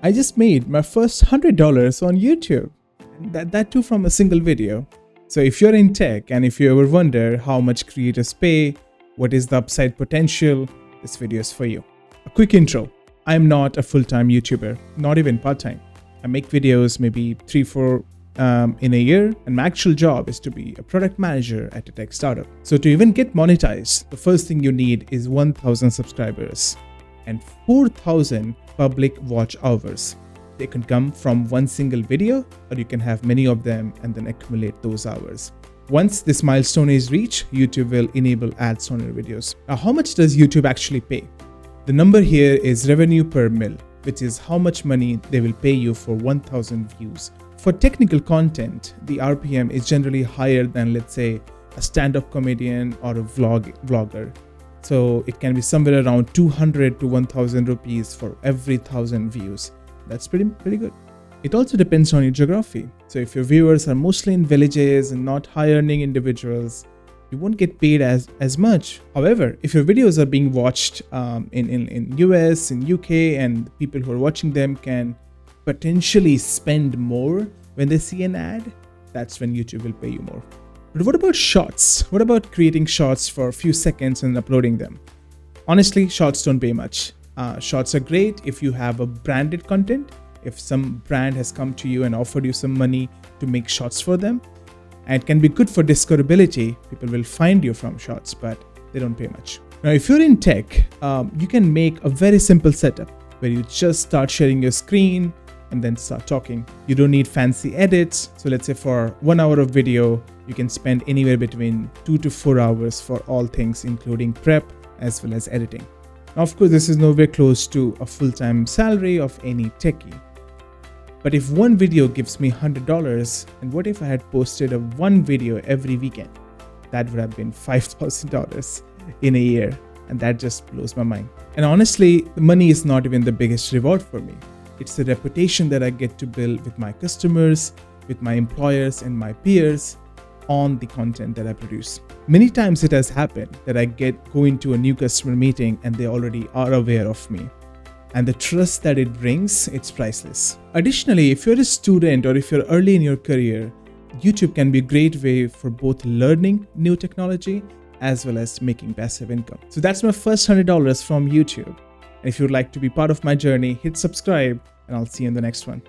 I just made my first $100 on YouTube. That too from a single video. So if you're in tech and if you ever wonder how much creators pay, what is the upside potential, this video is for you. A quick intro. I'm not a full-time YouTuber, not even part-time. I make videos maybe 3-4 in a year, and my actual job is to be a product manager at a tech startup. So to even get monetized, the first thing you need is 1,000 subscribers and 4,000 public watch hours. They can come from one single video, or you can have many of them and then accumulate those hours. Once this milestone is reached, YouTube will enable ads on your videos. Now, how much does YouTube actually pay? The number here is revenue per mil, which is how much money they will pay you for 1,000 views. For technical content, the RPM is generally higher than, let's say, a stand-up comedian or a vlogger. So it can be somewhere around 200 to 1,000 rupees for every 1,000 views. That's pretty good. It also depends on your geography. So if your viewers are mostly in villages and not high-earning individuals, you won't get paid as much. However, if your videos are being watched in US, in UK, and people who are watching them can potentially spend more when they see an ad, that's when YouTube will pay you more. But what about shorts? What about creating shorts for a few seconds and uploading them? Honestly, shorts don't pay much. Shorts are great if you have a branded content. If some brand has come to you and offered you some money to make shorts for them, and it can be good for discoverability. People will find you from shorts, but they don't pay much. Now, if you're in tech, you can make a very simple setup where you just start sharing your screen and then start talking. You don't need fancy edits. So let's say for 1 hour of video, you can spend anywhere between 2 to 4 hours for all things, including prep as well as editing. Now, of course, this is nowhere close to a full-time salary of any techie. But if one video gives me $100, and what if I had posted one video every weekend? That would have been $5,000 in a year. And that just blows my mind. And honestly, the money is not even the biggest reward for me. It's the reputation that I get to build with my customers, with my employers and my peers on the content that I produce. Many times it has happened that I go into a new customer meeting and they already are aware of me. And the trust that it brings, it's priceless. Additionally, if you're a student or if you're early in your career, YouTube can be a great way for both learning new technology as well as making passive income. So that's my first $100 from YouTube. And if you'd like to be part of my journey, hit subscribe and I'll see you in the next one.